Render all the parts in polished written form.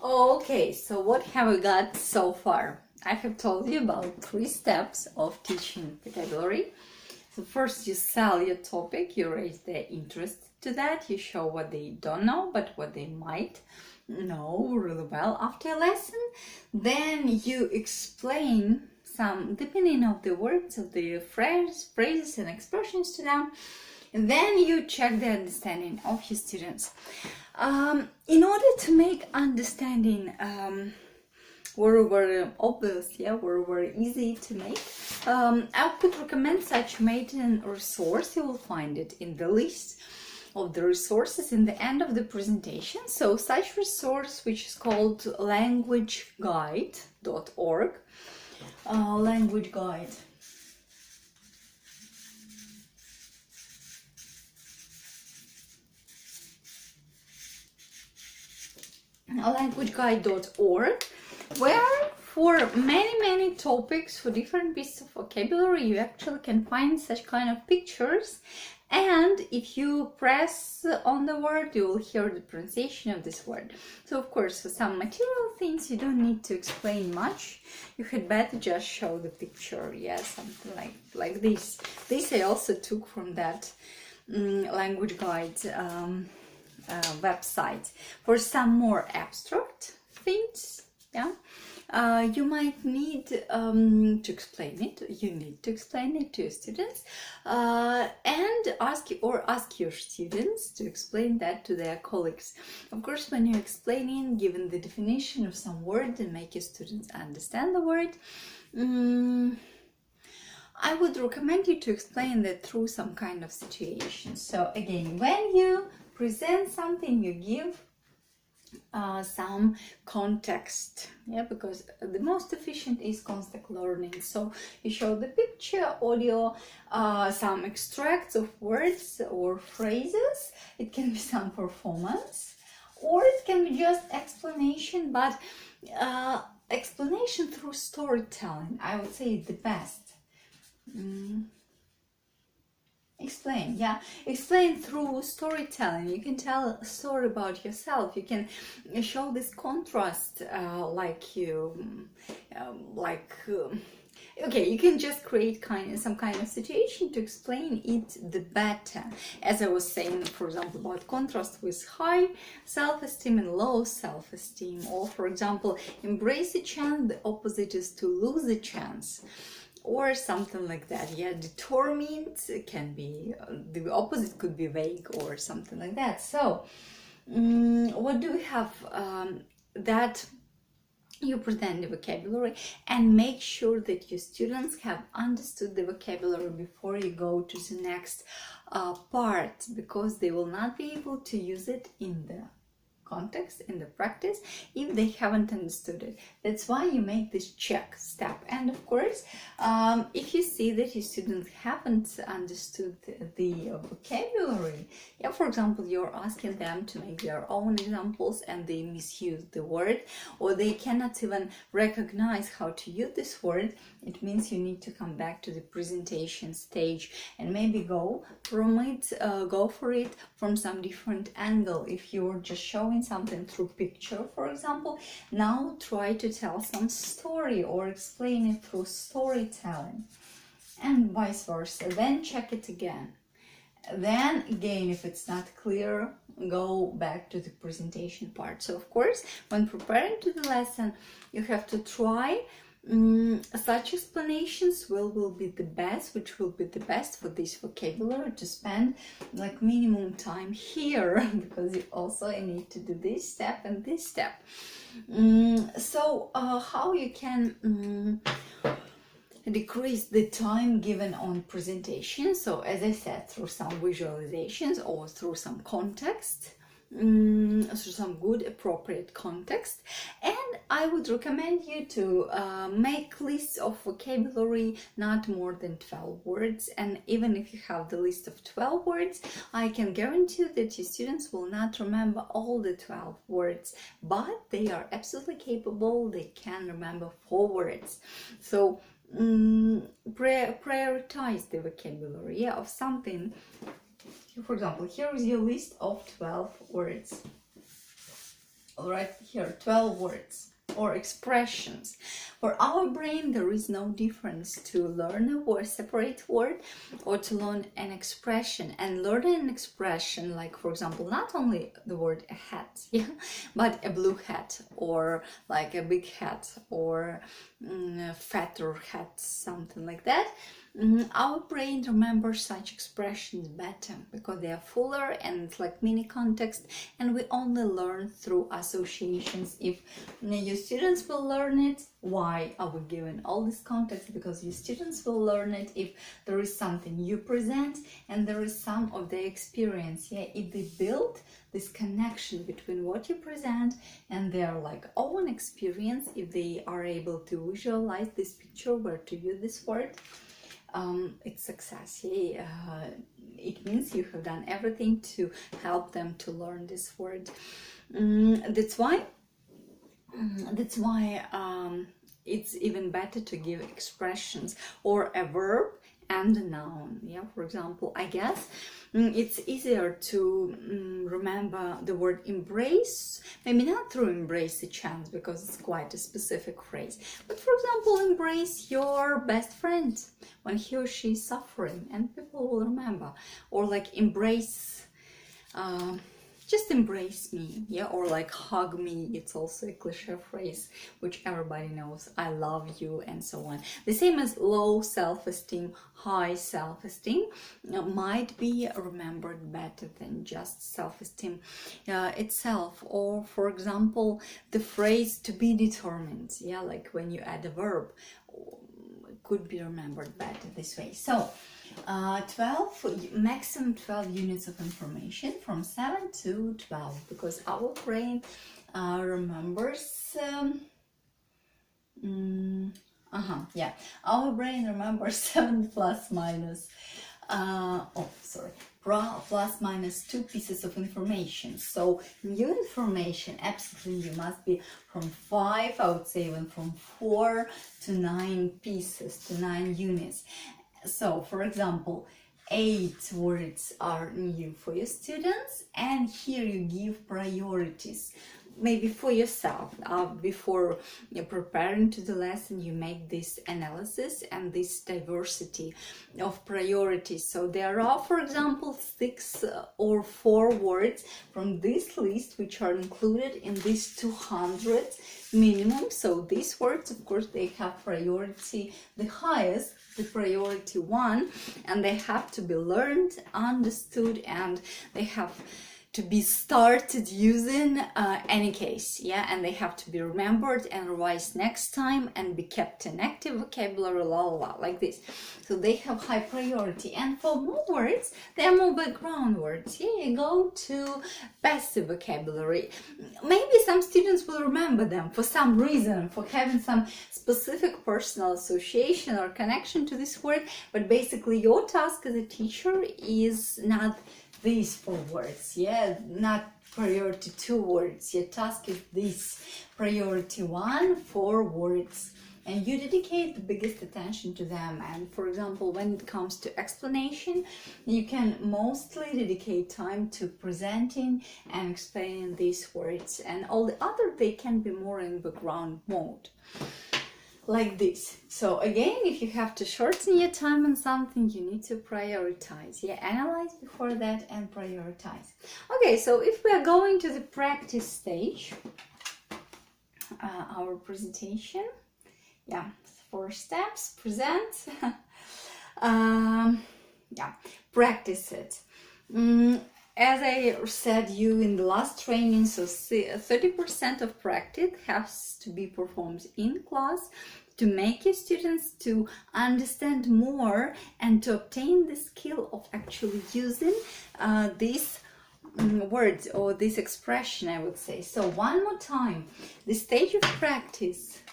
Okay, so what have we got so far? I have told you about 3 steps of teaching vocabulary. So first you sell your topic, you raise their interest to that, you show what they don't know but what they might know really well after a lesson. Then you explain some depending of the words of the phrases and expressions to them. And then you check the understanding of your students. In order to make understanding very obvious, very easy to make, I could recommend such maiden resource. You will find it in the list of the resources in the end of the presentation. So such resource, which is called languageguide.org. Language guide. languageguide.org, where for many topics, for different pieces of vocabulary, you actually can find such kind of pictures, and if you press on the word, you will hear the pronunciation of this word. So of course, for some material things you don't need to explain much. You had better just show the picture, something like this. This I also took from that language guide website. For some more abstract things, you might need to explain it. You need to explain it to your students, and ask your students to explain that to their colleagues. Of course, when you're explaining, given the definition of some word and make your students understand the word, I would recommend you to explain that through some kind of situation. So again, when you present something, you give some context, because the most efficient is context learning. So you show the picture, audio, some extracts of words or phrases. It can be some performance, or it can be just explanation, but explanation through storytelling, I would say, is the best. Explain through storytelling. You can tell a story about yourself. You can show this contrast, okay, you can just create some kind of situation to explain it the better. As I was saying, for example, about contrast with high self-esteem and low self-esteem, or for example, embrace a chance, the opposite is to lose a chance, or something like that. Determined can be, the opposite could be vague or something like that. So what do we have? That you present the vocabulary and make sure that your students have understood the vocabulary before you go to the next part, because they will not be able to use it in the context, in the practice, if they haven't understood it. That's why you make this check step. And of course, if you see that your students haven't understood the vocabulary, for example, you're asking them to make their own examples and they misuse the word, or they cannot even recognize how to use this word, it means you need to come back to the presentation stage and maybe go for it from some different angle. If you're just showing something through picture, for example, now try to tell some story or explain it through storytelling, and vice versa. Then check it again. Then again, if it's not clear, go back to the presentation part. So of course, when preparing to the lesson, you have to try such explanations will be the best, which will be the best for this vocabulary, to spend like minimum time here, because you also need to do this step and this step. So how you can decrease the time given on presentation? So as I said, through some visualizations or through some context, through some good appropriate context. And I would recommend you to make lists of vocabulary not more than 12 words, and even if you have the list of 12 words, I can guarantee that your students will not remember all the 12 words, but they are absolutely capable, they can remember 4 words. So prioritize the vocabulary of something. For example, here is your list of 12 words. right here, 12 words or expressions. For our brain, there is no difference to learn a word, separate word, or to learn an expression. And learning an expression, like for example, not only the word a hat, yeah, but a blue hat, or like a big hat, or a fatter hat, something like that. Our brain remembers such expressions better because they are fuller and it's like mini context, and we only learn through associations. If your students will learn it, why are we giving all this context? Because your students will learn it if there is something you present and there is some of their experience. Yeah, if they build this connection between what you present and their like own experience, if they are able to visualize this picture where to use this word, it's success. Yeah? It means you have done everything to help them to learn this word. That's why it's even better to give expressions or a verb and a noun. Yeah, for example, I guess it's easier to remember the word embrace, maybe not through embrace a chance because it's quite a specific phrase, but for example, embrace your best friend when he or she is suffering and people will remember. Or like embrace, just embrace me, yeah, or like hug me. It's also a cliche phrase which everybody knows. I love you, and so on. The same as low self-esteem, high self-esteem might be remembered better than just self-esteem itself. Or for example, the phrase to be determined, yeah, like when you add a verb, could be remembered better this way. So maximum 12 units of information from 7 to 12, because our brain remembers our brain remembers 7 plus minus plus minus 2 pieces of information. So new information absolutely must be from 5, I would say even from 4 to 9 pieces, to 9 units. So for example, 8 words are new for your students, and here you give priorities. Maybe for yourself, before you're preparing to the lesson, you make this analysis and this diversity of priorities. So there are, for example, 6 or 4 words from this list which are included in this 200 minimum. So these words, of course, they have priority the highest, the priority 1, and they have to be learned, understood, and they have to be started using any case, yeah, and they have to be remembered and revised next time and be kept in active vocabulary, like this. So they have high priority. And for more words, they are more background words. Yeah, you go to passive vocabulary. Maybe some students will remember them for some reason, for having some specific personal association or connection to this word, but basically your task as a teacher is not these 4 words, yeah, not priority 2 words. Your task is this, priority 1, 4 words, and you dedicate the biggest attention to them. And for example, when it comes to explanation, you can mostly dedicate time to presenting and explaining these words, and all the other, they can be more in background mode, like this. So again, if you have to shorten your time on something, you need to prioritize. Yeah, analyze before that and prioritize. Okay, so if we are going to the practice stage, our presentation, yeah, 4 steps, present, yeah, practice it. As I said you in the last training, so 30% of practice has to be performed in class to make your students to understand more and to obtain the skill of actually using these words or this expression, I would say. So one more time, the stage of practice,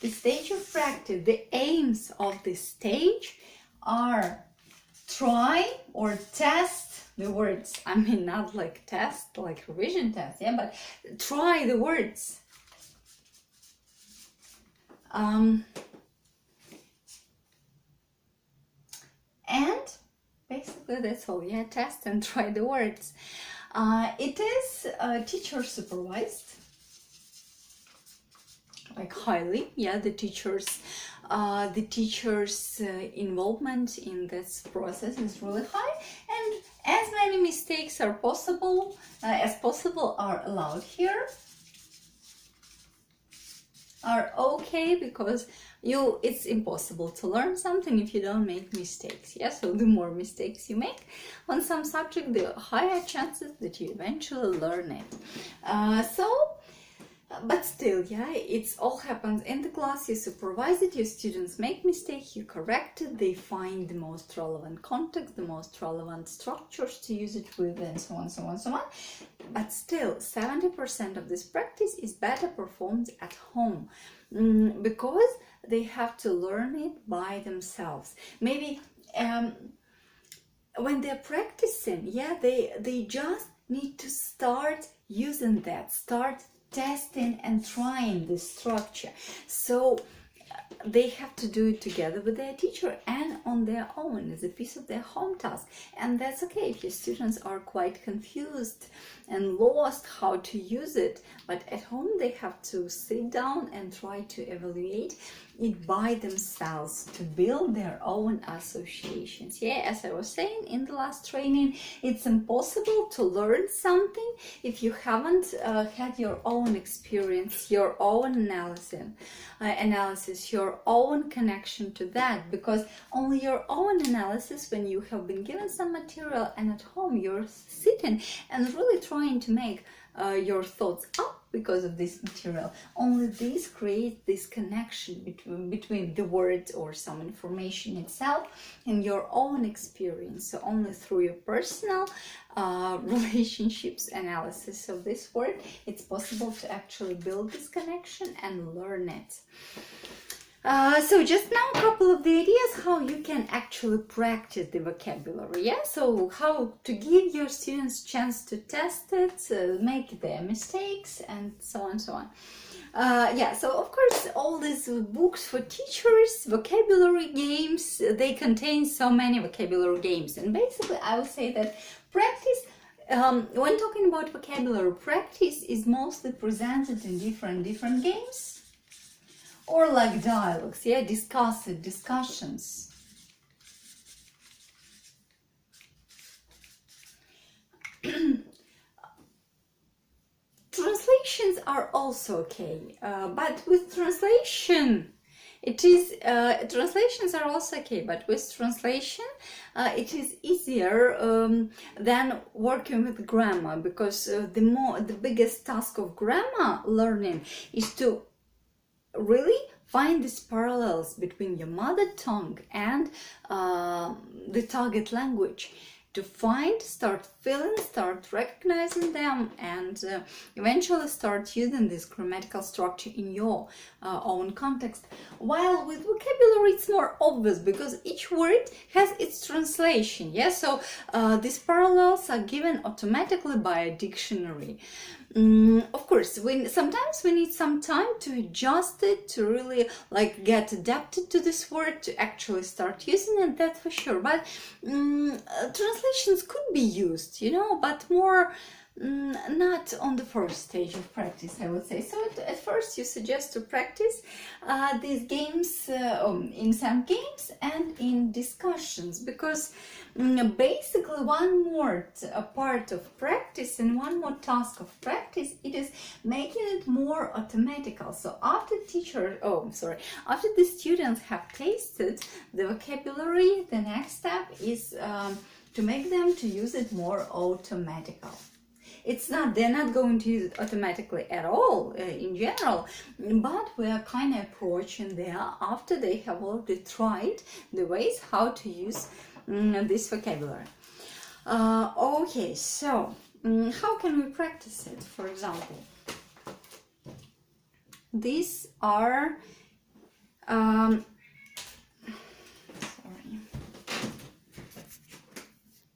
the aims of this stage are try or test the words. I mean, not like test, like revision test, yeah, but try the words. And basically that's all, yeah, test and try the words. It is teacher supervised, like highly, yeah, the teachers involvement in this process is really high, and as many mistakes are possible as possible are allowed here, are okay, because it's impossible to learn something if you don't make mistakes. Yeah, so the more mistakes you make on some subject, the higher chances that you eventually learn it. But still, yeah, it's all happens in the class. You supervise it, your students make mistakes, you correct it, they find the most relevant context, the most relevant structures to use it with, and so on, so on, so on. But still, 70% of this practice is better performed at home, because they have to learn it by themselves. Maybe when they're practicing, yeah, they just need to start using that, start testing and trying this structure. So they have to do it together with their teacher and on their own as a piece of their home task. And that's okay if your students are quite confused and lost how to use it, but at home they have to sit down and try to evaluate it by themselves, to build their own associations. Yeah, as I was saying in the last training, it's impossible to learn something if you haven't had your own experience, your own analysis, your own connection to that, because only your own analysis, when you have been given some material and at home you're sitting and really trying to make your thoughts up because of this material, only this creates this connection between the words or some information itself and your own experience. So only through your personal relationships analysis of this word, it's possible to actually build this connection and learn it. So just now a couple of the ideas how you can actually practice the vocabulary. Yeah, so how to give your students chance to test it, make their mistakes, and so on, so on. Yeah, so of course all these books for teachers, vocabulary games, they contain so many vocabulary games, and basically I would say that practice, when talking about vocabulary, practice is mostly presented in different games, or like dialogues, yeah, discussions. Translations are also okay, but with translation, translations are also okay, but with translation, it is easier than working with grammar, because the biggest task of grammar learning is to really find these parallels between your mother tongue and the target language, to find, start feeling, start recognizing them, and eventually start using this grammatical structure in your own context. While with vocabulary it's more obvious, because each word has its translation. Yeah, so these parallels are given automatically by a dictionary. Of course, sometimes we need some time to adjust it, to really like get adapted to this word, to actually start using it, that's for sure. But translations could be used, you know, but more not on the first stage of practice, I would say. So at first you suggest to practice these games in some games and in discussions, because basically one more part of practice and one more task of practice, it is making it more automatical. So after after the students have tasted the vocabulary, the next step is to make them to use it more automatical. They're not going to use it automatically at all in general, but we are kind of approaching there after they have already tried the ways how to use this vocabulary. Okay, so how can we practice it? For example, these are